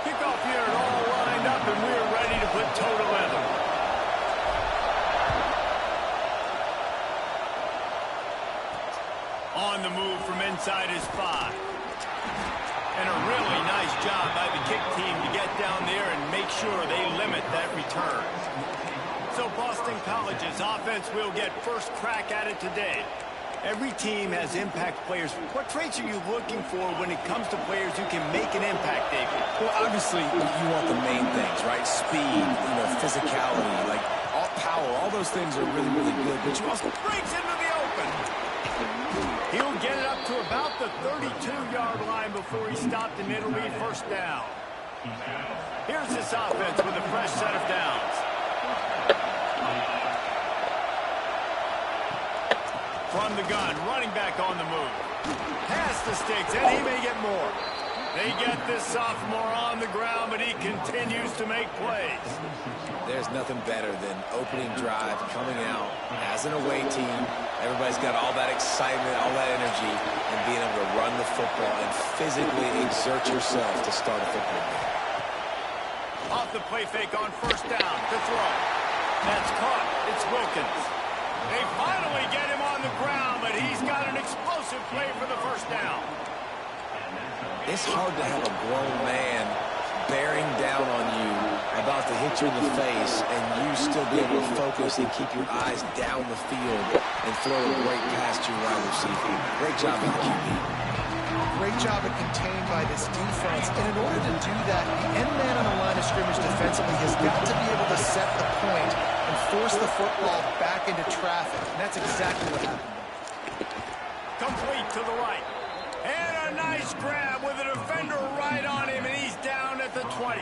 Kickoff here and all lined up, and we're ready to put toe to leather. On the move from inside his 5. And a really nice job by the kick team to get down there and make sure they limit that return. So Boston College's offense will get first crack at it today. Every team has impact players. What traits are you looking for when it comes to players who can make an impact, David? Well, obviously, you want the main things, right? Speed, physicality, like all power. All those things are really, really good. But you also breaks into the open. He'll get it up to about the 32-yard line before he stopped, and it'll be first down. Here's this offense with a fresh set of downs. From the gun, running back on the move. Past the sticks, and he may get more. They get this sophomore on the ground, but he continues to make plays. There's nothing better than opening drive, coming out as an away team. Everybody's got all that excitement, all that energy, and being able to run the football and physically exert yourself to start a football game. Off the play fake on first down to throw. That's caught. It's Wilkins. They finally get him on the ground, but he's got an explosive play for the first down. It's hard to have a grown man bearing down on you, about to hit you in the face, and you still be able to focus and keep your eyes down the field and throw a great pass to your wide receiver. Great job by the QB. Great job at contained by this defense. And in order to do that, the end man on the line of scrimmage defensively has got to be able to set the point and force the football back into traffic. And that's exactly what happened. Complete to the right. And a nice grab with a defender right on him, and he's down at the 20.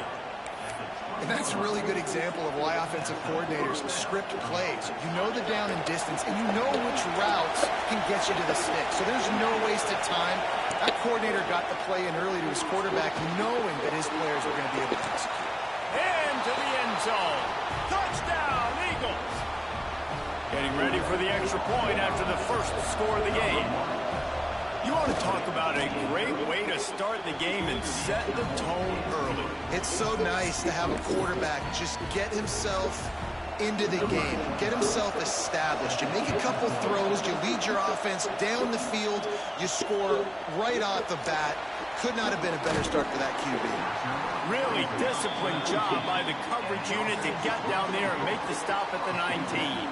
And that's a really good example of why offensive coordinators script plays. You know the down and distance, and you know which routes can get you to the stick. So there's no wasted time. That coordinator got the play in early to his quarterback, knowing that his players were going to be able to execute. Into the end zone. Touchdown, Eagles. Getting ready for the extra point after the first score of the game. You want to talk about a great way to start the game and set the tone early. It's so nice to have a quarterback just get himself into the game, get himself established. You make a couple throws, you lead your offense down the field, you score right off the bat. Could not have been a better start for that QB. Really disciplined job by the coverage unit to get down there and make the stop at the 19.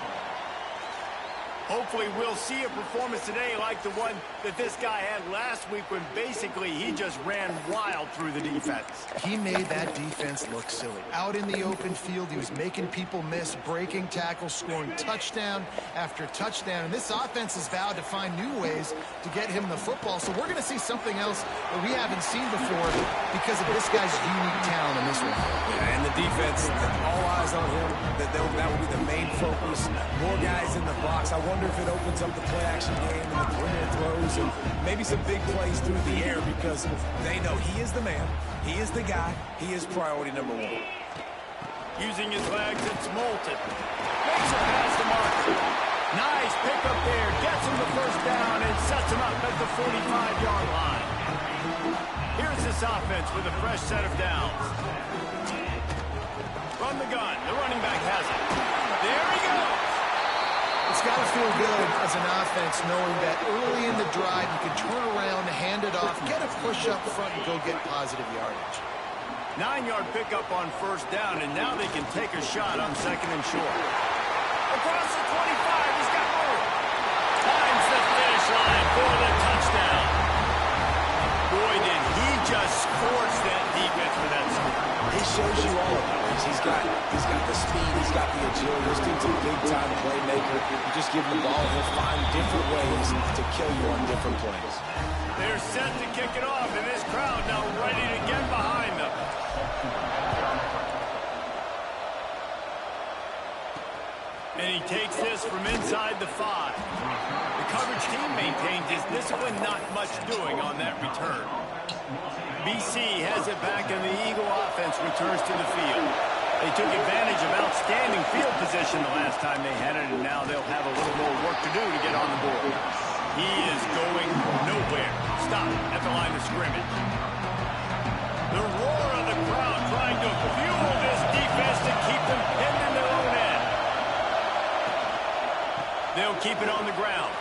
Hopefully we'll see a performance today like the one that this guy had last week when basically he just ran wild through the defense. He made that defense look silly. Out in the open field, he was making people miss, breaking tackles, scoring touchdown after touchdown. And this offense has vowed to find new ways to get him the football. So we're going to see something else that we haven't seen before because of this guy's unique talent in this one. Yeah, and the defense, all eyes on him. That will be the main focus. More guys in the box. I wonder if it opens up the play-action game and the perimeter throws and maybe some big plays through the air because they know he is the man, he is the guy, he is priority number one. Using his legs, it's Moulton. Makes a pass to Martin. Nice pickup there. Gets him the first down and sets him up at the 45-yard line. Here's this offense with a fresh set of downs. From the gun, the running back has it. There he goes. It's got to feel good as an offense knowing that early in the drive you can turn around, hand it off, get a push up front, and go get positive yardage. 9-yard pickup on first down, and now they can take a shot on second and short. Across the 25, he's got more. Finds the finish line for the touchdown. Boy, did he just scorch that defense for that score. He shows you all of it. He's got the speed, he's got the agility. This dude's a big-time playmaker. You just give him the ball, he'll find different ways ways to kill you on different plays. They're set to kick it off, and this crowd now ready to get behind them. And he takes this from inside the 5. The coverage team maintains his discipline, not much doing on that return. BC has it back, and the Eagle offense returns to the field. They took advantage of outstanding field position the last time they had it, and now they'll have a little more work to do to get on the board. He is going nowhere. Stop at the line of scrimmage. The roar of the crowd trying to fuel this defense to keep them pinned in their own end. They'll keep it on the ground.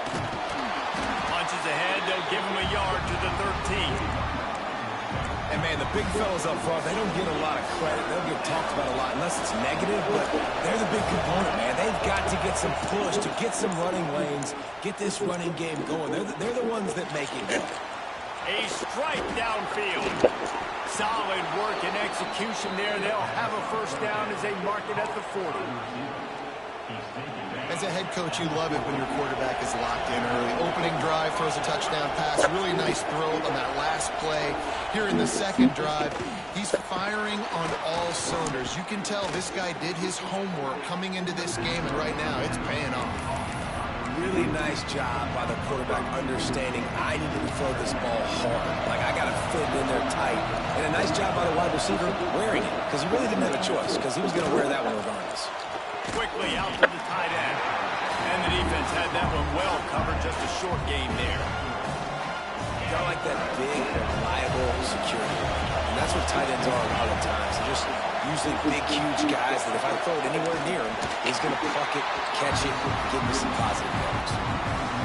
Punches ahead, they'll give him a yard to the 13. And, man, the big fellas up front, they don't get a lot of credit. They'll get talked about a lot unless it's negative, but they're the big component, man. They've got to get some push, to get some running lanes, get this running game going. They're the ones that make it go. A strike downfield. Solid work and execution there. They'll have a first down as they mark it at the 40. As a head coach, you love it when your quarterback is locked in early. Opening drive, throws a touchdown pass. Really nice throw on that last play. Here in the second drive, he's firing on all cylinders. You can tell this guy did his homework coming into this game, and right now it's paying off. Really nice job by the quarterback understanding I need to throw this ball hard. Like, I got to fit it in there tight. And a nice job by the wide receiver wearing it, because he really didn't have a choice, because he was going to wear that one regardless. Quickly out to the tight end. And the defense had that one well covered, just a short game there. You got like that big, reliable security. And that's what tight ends are a lot of times. They're just usually big, huge guys that if I throw it anywhere near him, he's going to pluck it, catch it, give me some positive yards.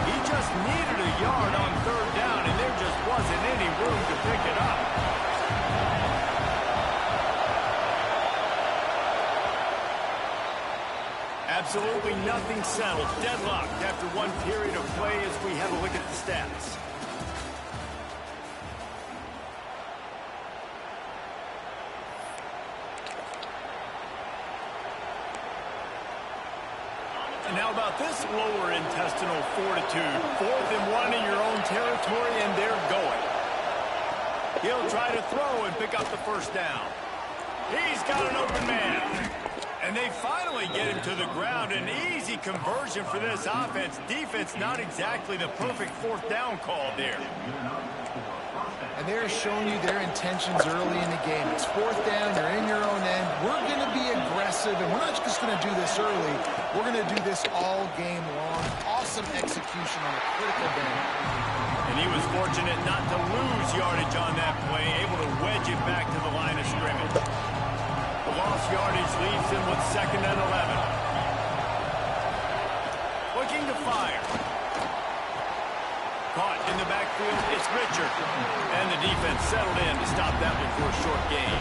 He just needed a yard on third down, and there just wasn't any room to pick it up. Absolutely nothing settled. Deadlocked after one period of play as we have a look at the stats. And now about this lower intestinal fortitude. 4th and 1 in your own territory, and they're going. He'll try to throw and pick up the first down. He's got an open man. And they finally get him to the ground. An easy conversion for this offense. Defense not exactly the perfect 4th down call there. And they're showing you their intentions early in the game. It's 4th down, you're in your own end. We're going to be aggressive, and we're not just going to do this early. We're going to do this all game long. Awesome execution on a critical down. And he was fortunate not to lose yardage on that play, able to wedge it back to the line of scrimmage. The lost yardage leaves him with 2nd and 11. Looking to fire. Caught in the backfield, it's Richard. And the defense settled in to stop that one for a short gain.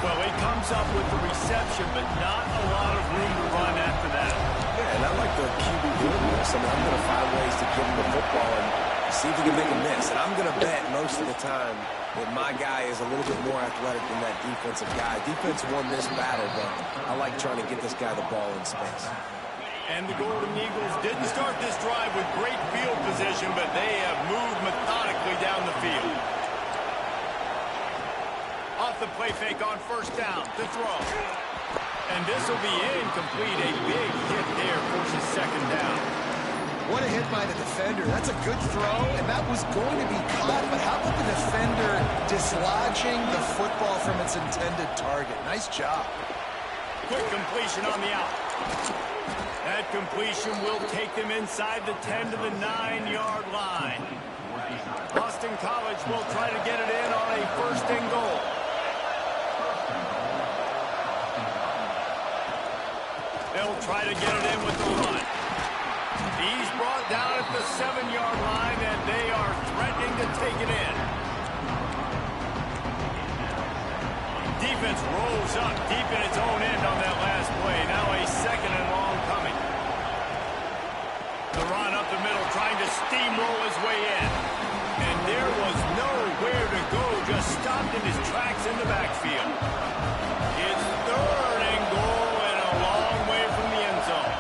Well, he comes up with the reception, but not a lot of room to run after that. Yeah, and I like the QB doing this. I mean, I'm going to find ways to give him the football and see if he can make a miss. And I'm going to bet most of the time that my guy is a little bit more athletic than that defensive guy. Defense won this battle, but I like trying to get this guy the ball in space. And the Golden Eagles didn't start this drive with great field position, but they have moved methodically down the field. Off the play fake on first down to throw. And this will be incomplete. A big hit there forces 2nd down. What a hit by the defender. That's a good throw, and that was going to be caught. But how about the defender dislodging the football from its intended target? Nice job. Quick completion on the out. That completion will take them inside the 10 to the 9-yard line. Boston College will try to get it in on a 1st and goal. They'll try to get it in with the run. He's brought down at the 7-yard line, and they are threatening to take it in. Defense rolls up deep in its own end on that last play. Now a 2nd and long coming. The run up the middle, trying to steamroll his way in. And there was nowhere to go, just stopped in his tracks in the backfield. It's 3rd and goal and a long way from the end zone.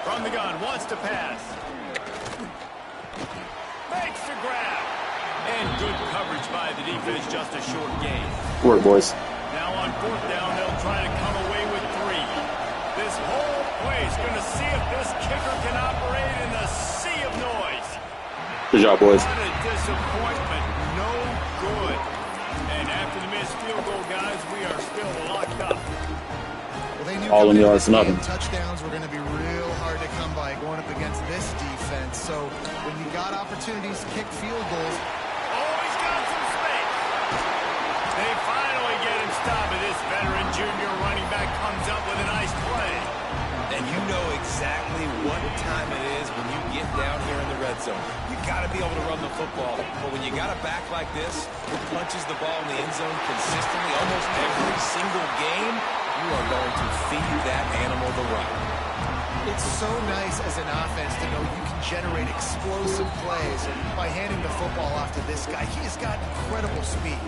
From the gun, wants to pass. Makes the grab. And good coverage by the defense, just a short gain. Work, boys. Now on fourth down, they'll try to come away with 3. This whole place going to see if this kicker can operate in the sea of noise. Good job, boys. What a disappointment. No good. And after the missed field goal, guys, we are still locked up. Well, they knew All in yards, nothing. Touchdowns were going to be real hard to come by going up against this defense. So when you got opportunities to kick field goals, Always got some space. They finally get him stopped, but this veteran junior running back comes up with a nice play. And you know exactly what time it is when you get down here in the red zone. You got to be able to run the football. But when you got a back like this who punches the ball in the end zone consistently almost every single game, you are going to feed that animal the run. it's so nice as an offense to know you can generate explosive plays by handing the football off to this guy. He's got incredible speed.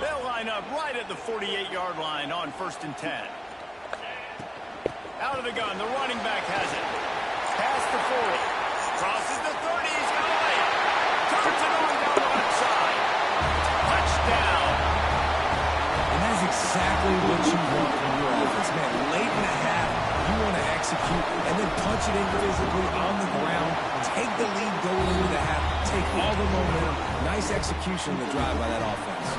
They'll line up right at the 48-yard line on 1st and 10. Out of the gun, the running back has it. Pass to 40. Crosses the 30. He's got a lane. Turns it on down the left side. Touchdown. And that's exactly what you want from your offense, man. Late in the half, you want to execute and then punch it in physically on the ground. Take the lead going into the half. Take all the momentum. Nice execution of the drive by that offense.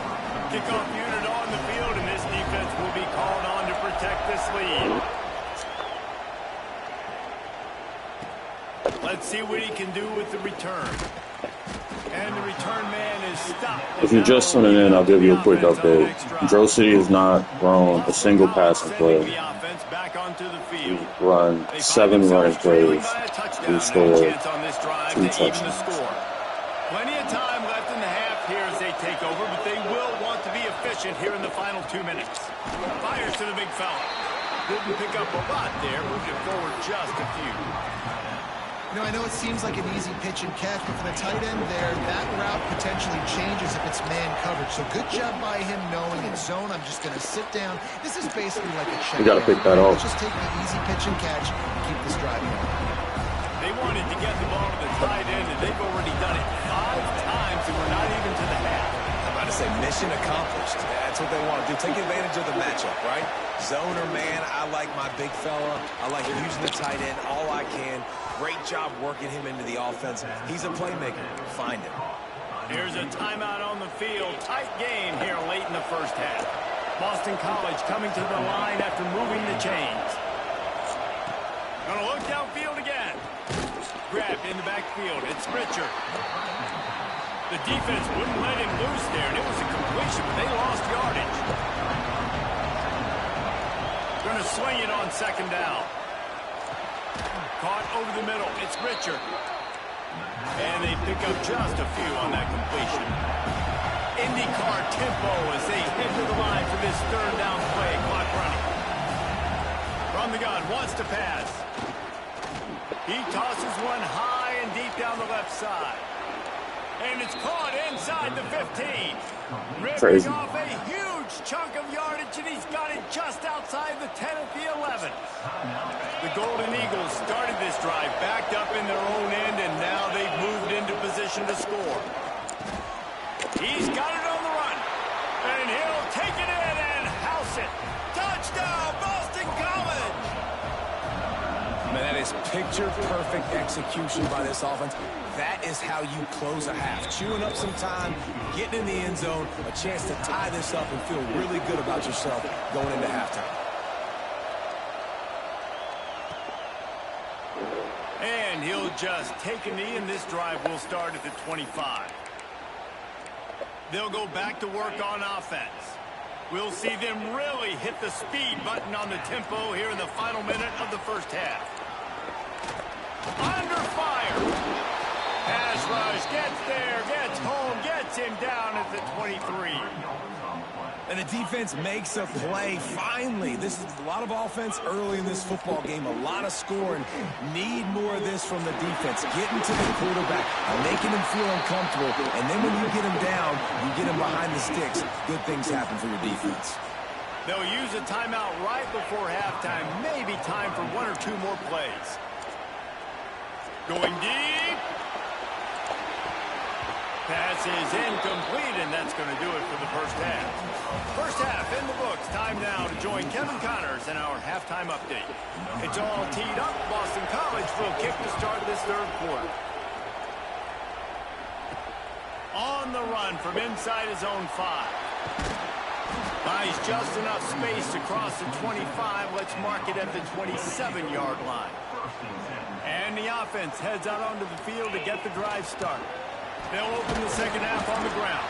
Kickoff unit on the field, and this defense will be called on to protect this lead. Let's see what he can do with the return. And the return man is stopped. If you're just tuning in, I'll give you a quick update. Drill City has not thrown a single passing play. We've run 7 running plays. We've scored 2 touchdowns. Plenty of time left in the half here as they take over, but they will want to be efficient here in the final 2 minutes. Fires to the big fella. Didn't pick up a lot there, moved it forward just a few. You know, I know it seems like an easy pitch and catch, but for the tight end there, that route potentially changes if it's man coverage. So good job by him knowing in zone, I'm just going to sit down. This is basically like a check. We got to pick that off. Let's just take the easy pitch and catch and keep this drive going. They wanted to get the ball to the tight end, and they've already done it 5 times, and we're not even to the half. I'm about to say mission accomplished. That's what they want to do. Take advantage of the matchup, right? Zone or man, I like my big fella. I like using the tight end all I can. Great job working him into the offense. He's a playmaker. Find him. Here's a timeout on the field. Tight game here late in the first half. Boston College coming to the line after moving the chains. Gonna look downfield again. Grabbed in the backfield. It's Richard. The defense wouldn't let him loose there, and it was a completion, but they lost yardage. Gonna swing it on 2nd down. Caught over the middle. It's Richard. And they pick up just a few on that completion. IndyCar tempo as they head to the line for this 3rd down play. Clock running. From the gun, wants to pass. He tosses one high and deep down the left side. And it's caught inside the 15. Ripping off a huge chunk of yardage, and he's got it just outside the 10 at the 11. The Golden Eagles started this drive, backed up in their own end, and now they've moved into position to score. He's got it on the run, and he'll take it in and house it. Touchdown, Boston College! Man, that is picture-perfect execution by this offense. That is how you close a half. Chewing up some time, getting in the end zone, a chance to tie this up and feel really good about yourself going into halftime. And he'll just take a knee, and this drive will start at the 25. They'll go back to work on offense. We'll see them really hit the speed button on the tempo here in the final minute of the first half. Under fire. Pass rush gets there, gets home, gets him down at the 23. And the defense makes a play, finally. This is a lot of offense early in this football game, a lot of scoring. Need more of this from the defense. Getting to the quarterback, making him feel uncomfortable, and then when you get him down, you get him behind the sticks. Good things happen for your defense. They'll use a timeout right before halftime. Maybe time for 1 or 2 more plays. Going deep. Pass is incomplete, and that's going to do it for the first half. First half in the books. Time now to join Kevin Connors in our halftime update. It's all teed up. Boston College will kick to start this third quarter. On the run from inside his own 5. Buys just enough space to cross the 25. Let's mark it at the 27-yard line. And the offense heads out onto the field to get the drive started. They'll open the second half on the ground.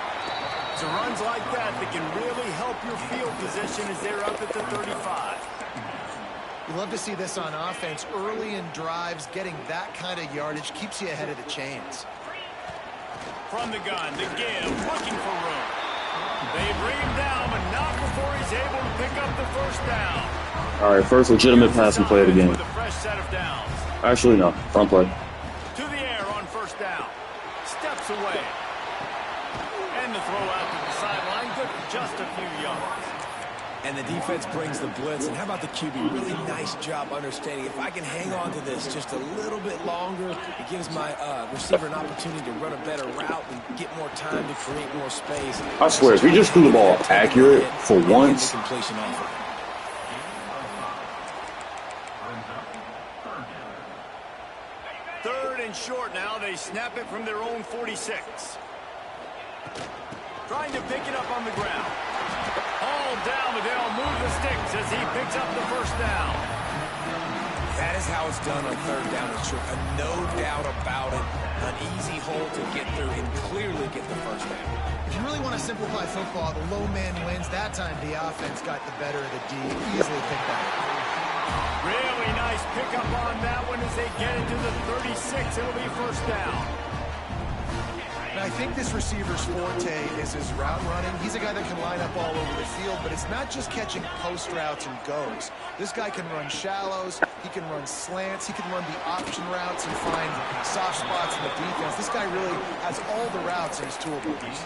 So runs like that can really help your field position as they're up at the 35. You love to see this on offense. Early in drives, getting that kind of yardage keeps you ahead of the chains. From the gun, the give, looking for room. They bring him down, but not before he's able to pick up the first down. All right, first legitimate passing play of the game. With a fresh set of downs. Actually, no. Front play. To the air on first down. Steps away. And the throw out to the sideline. Good for just a few yards. And the defense brings the blitz. And how about the QB? Really nice job understanding. If I can hang on to this just a little bit longer, it gives my receiver an opportunity to run a better route and get more time to create more space. I swear, if he just threw the ball accurate for once. Completion offer. Third and short now. They snap it from their own 46. Trying to pick it up on the ground. All down, but they'll move the sticks as he picks up the first down. That is how it's done on third down and short. No doubt about it. An easy hole to get through and clearly get the first down. If you really want to simplify football, the low man wins. That time the offense got the better of the D. Easily picked that up. Really nice pickup on that one as they get into the 36. It'll be first down. And I think this receiver's forte is his route running. He's a guy that can line up all over the field, but it's not just catching post routes and goes. This guy can run shallows, he can run slants, he can run the option routes and find soft spots in the defense. This guy really has all the routes in his toolbox.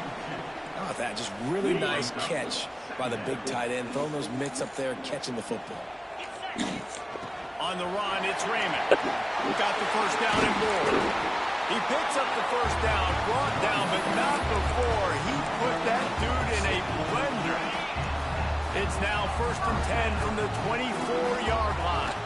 How about that? Just really nice catch by the big tight end, throwing those mitts up there, catching the football. On the run, it's Raymond. Got the first down and more. He picks up the first down, brought down, but not before he put that dude in a blender. It's now first and 10 from the 24-yard line.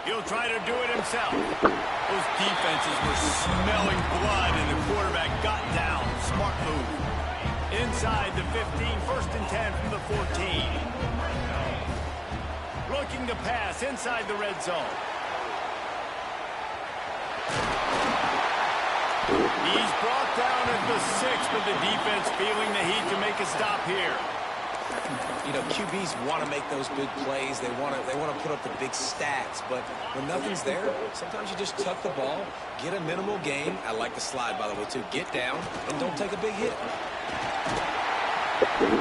He'll try to do it himself. Those defenses were smelling blood, and the quarterback got down. Smart move. Inside the 15, first and 10 from the 14. Looking to pass inside the red zone. He's brought down at the 6, but the defense feeling the heat to make a stop here. You know, QBs want to make those big plays. They want to put up the big stats, but when nothing's there, sometimes you just tuck the ball, get a minimal gain. I like the slide, by the way, too. Get down and don't take a big hit.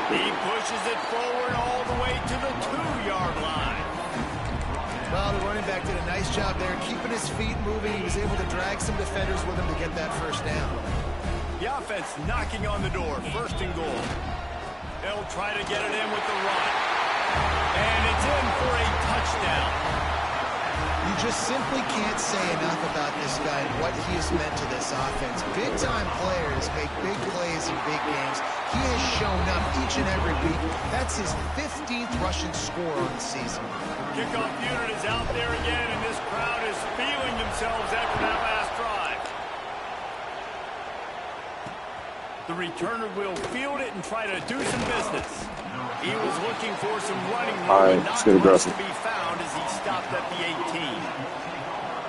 He pushes it forward all the way to the 2-yard line. Well, the running back did a nice job there, keeping his feet moving. He was able to drag some defenders with him to get that first down. The offense knocking on the door, first and goal. They'll try to get it in with the run. And it's in for a touchdown. You just simply can't say enough about this guy and what he has meant to this offense. Big-time players make big plays in big games. He has shown up each and every week. That's his 15th rushing score on the season. Kickoff unit is out there again, and this crowd is feeling themselves after that last drive. The returner will field it and try to do some business. He was looking for some running room, all right, not much to be found as he stopped at the 18.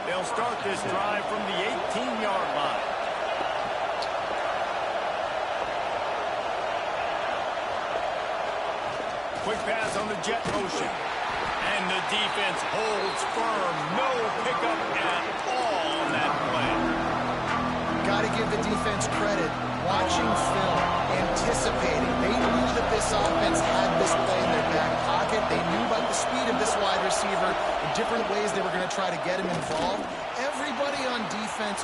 They'll start this drive from the 18-yard line. Quick pass on the jet motion. And the defense holds firm. No pickup at all on that play. Got to give the defense credit. Watching film, anticipating. They knew that this offense had this play in their back pocket. They knew about the speed of this wide receiver, the different ways they were going to try to get him involved. Everybody on defense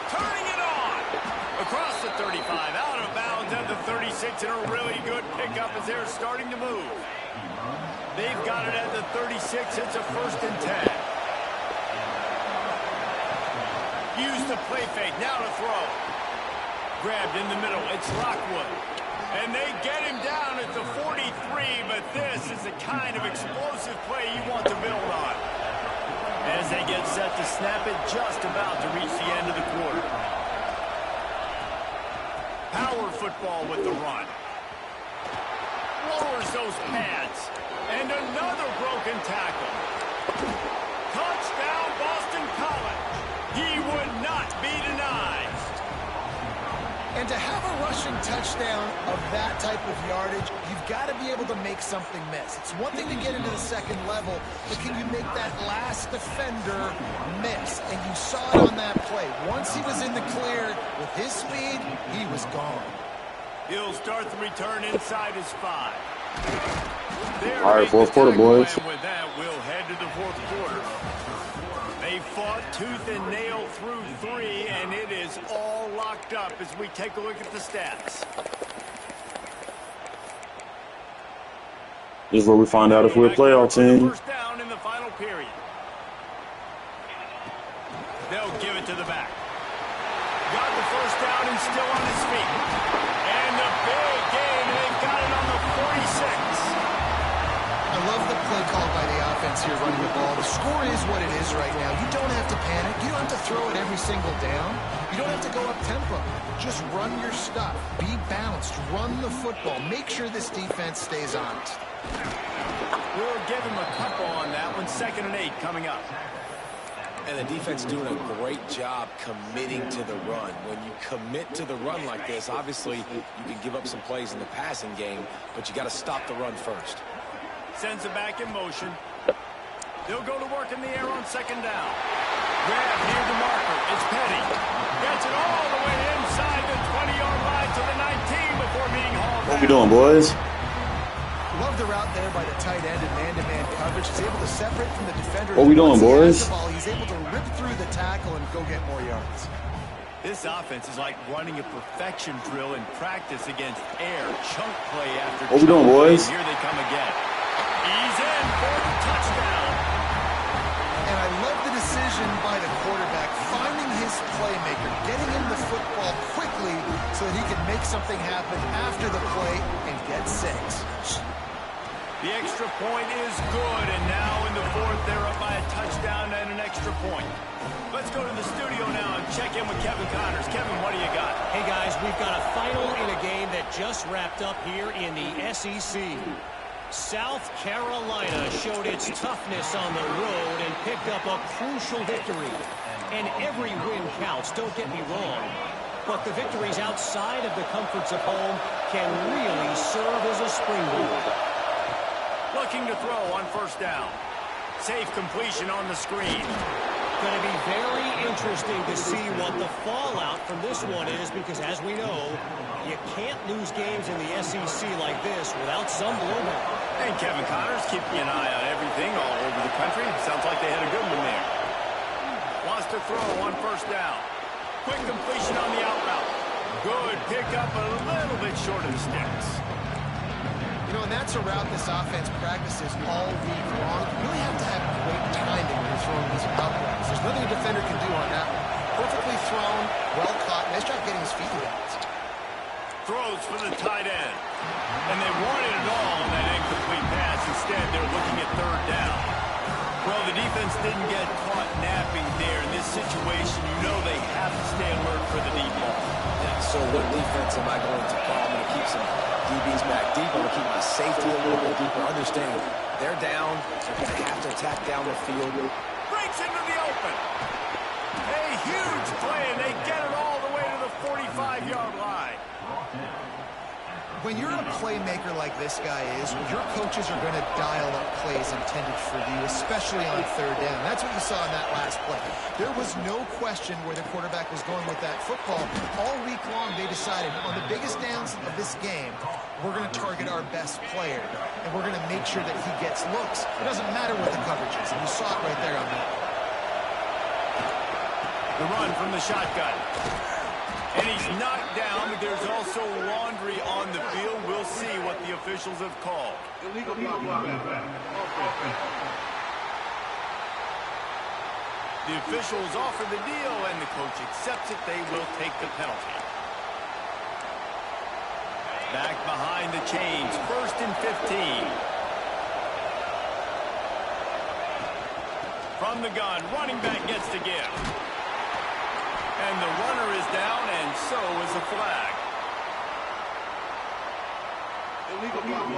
turning it on. Across the 35, out of bounds at the 36, and a really good pickup as they're starting to move. They've got it at the 36. It's a 1st and 10. Use the play fake. Now to throw. Grabbed in the middle. It's Lockwood. And they get him down at the 43, but this is the kind of explosive play you want to build on. As they get set to snap it, just about to reach the end of the quarter. Power football with the run. Lowers those pads. And another broken tackle. Touchdown, Boston College. He would not be denied. And to have a rushing touchdown of that type of yardage, you've got to be able to make something miss. It's one thing to get into the second level, but can you make that last defender miss? And you saw it on that play. Once he was in the clear with his speed, he was gone. He'll start the return inside his 5. All right, fourth quarter, boys. With that, we'll head to the 4th quarter. They fought tooth and nail through 3, and it is all locked up as we take a look at the stats. This is where we find out if we're a playoff team. First down in the final period. They'll give it to the back. Got the first down and still on his feet. And the big gain, they've got it on the 46. I love the play call by the offense here running the ball. The score is what it is right now. You don't have to panic. You don't have to throw it every single down. You don't have to go up tempo. Just run your stuff. Be balanced. Run the football. Make sure this defense stays honest. We'll give him a couple on that one. 2nd and 8 coming up. And the defense doing a great job committing to the run. When you commit to the run like this, obviously you can give up some plays in the passing game, but you got to stop the run first. Sends it back in motion. They'll go to work in the air on 2nd down. Grab near the marker. It's Petty. Gets it all the way inside the 20-yard line to the 19 before being hauled What we doing, boys? Love the route there by the tight end and man-to-man coverage. He's able to separate from the defender. What we doing, boys? He's able to rip through the tackle and go get more yards. This offense is like running a perfection drill in practice against air. Chunk play after What we doing, boys? Here they come again. He's in for the touchdown. And I love the decision by the quarterback, finding his playmaker, getting him the football quickly so that he can make something happen after the play and get 6. The extra point is good, and now in the 4th, they're up by a touchdown and an extra point. Let's go to the studio now and check in with Kevin Connors. Kevin, what do you got? Hey, guys, we've got a final in a game that just wrapped up here in the SEC. South Carolina showed its toughness on the road and picked up a crucial victory. And every win counts, don't get me wrong. But the victories outside of the comforts of home can really serve as a springboard. Looking to throw on 1st down. Safe completion on the screen. Going to be very interesting to see what the fallout from this one is, because as we know, you can't lose games in the SEC like this without some blowback. And Kevin Connors keeping an eye on everything all over the country. Sounds like they had a good one there. Wants to throw on 1st down. Quick completion on the out route. Good pickup, a little bit short of the sticks. You know, and that's a route this offense practices all week long. You really have to have great timing when you're throwing these out routes. There's nothing a defender can do on that one. Perfectly thrown, well caught. Nice job getting his feet in it. Throws for the tight end. And they wanted it all on that incomplete pass. Instead, they're looking at 3rd down. Well, the defense didn't get caught napping there. In this situation, you know they have to stay alert for the deep ball. So what defense am I going to call? I'm going to keep some DBs back deep. I'm going to keep my safety a little bit deeper. Understand, they're down. They're going to have to attack down the field. Breaks into the open. A huge play, and they get it all the way to the 45-yard line. When you're a playmaker like this guy is, your coaches are going to dial up plays intended for you, especially on 3rd down. That's what you saw in that last play. There was no question where the quarterback was going with that football. All week long, they decided on the biggest downs of this game, we're going to target our best player, and we're going to make sure that he gets looks. It doesn't matter what the coverage is, and you saw it right there on that. The run from the shotgun. And he's knocked down, but there's also laundry on the field. We'll see what the officials have called. Illegal block. The officials offer the deal, and the coach accepts it. They will take the penalty. Back behind the chains, 1st and 15. From the gun, running back gets to give. And the runner is down, and so is the flag. Illegal block.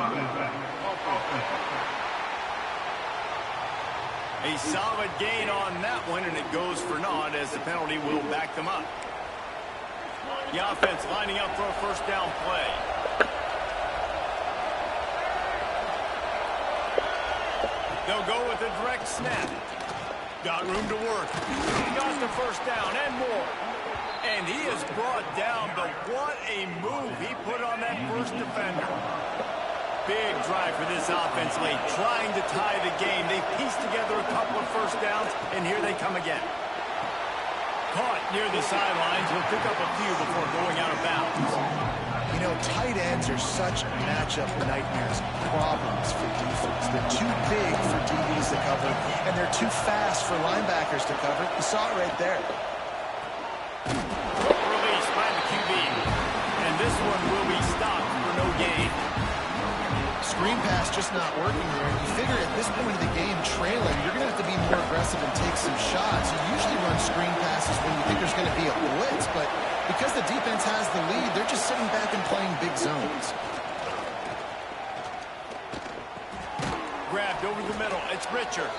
A solid gain on that one, and it goes for naught as the penalty will back them up. The offense lining up for a 1st down play. They'll go with a direct snap. Got room to work. Got the 1st down and more. And he is brought down, but what a move he put on that first defender. Big drive for this offense late, trying to tie the game. They pieced together a couple of 1st downs, and here they come again. Caught near the sidelines. He'll pick up a few before going out of bounds. You know, tight ends are such matchup nightmares, problems for defense. They're too big for DBs to cover, and they're too fast for linebackers to cover. You saw it right there. Release by the QB. And this one will be stopped for no gain. Screen pass just not working there. And you figure at this point of the game, trailing, you're going to have to be more aggressive and take some shots. You usually run screen passes when you think there's going to be a blitz, but because the defense has the lead, they're just sitting back and playing big zones. Grabbed over the middle. It's Richard.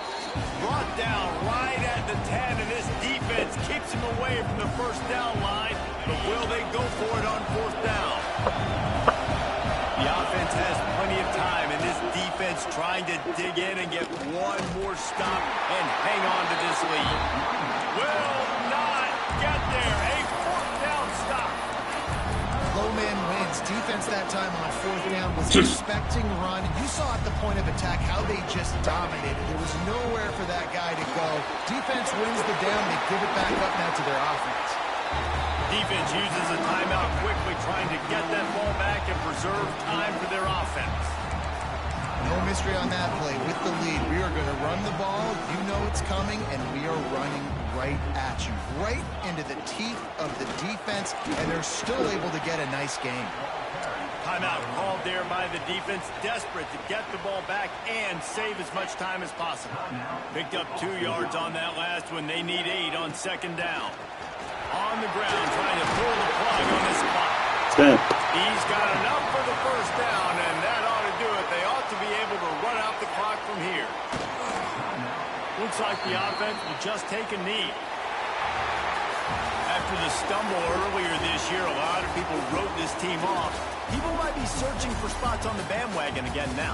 Brought down right at the 10, and this defense keeps him away from the 1st down line. But will they go for it on 4th down? The offense has plenty of time, and this defense trying to dig in and get one more stop and hang on to this lead. Will not get there. A 4th down stop. Low man wins. Defense that time on 4th down was expecting run. You saw at the point of attack how they just dominated. There was nowhere for that guy to go. Defense wins the down. They give it back up now to their offense. Defense uses a timeout quickly, trying to get that ball back and preserve time for their offense. No mystery on that play. With the lead, we are going to run the ball. You know it's coming, and we are running right at you, right into the teeth of the defense, and they're still able to get a nice game. Timeout called there by the defense, desperate to get the ball back and save as much time as possible. Picked up 2 yards on that last one. They need 8 on 2nd down. On the ground, trying to pull the plug on this clock. He's got enough for the 1st down, and that ought to do it. They ought to be able to run out the clock from here. Looks like the offense will just take a knee. After the stumble earlier this year, a lot of people wrote this team off. People might be searching for spots on the bandwagon again now.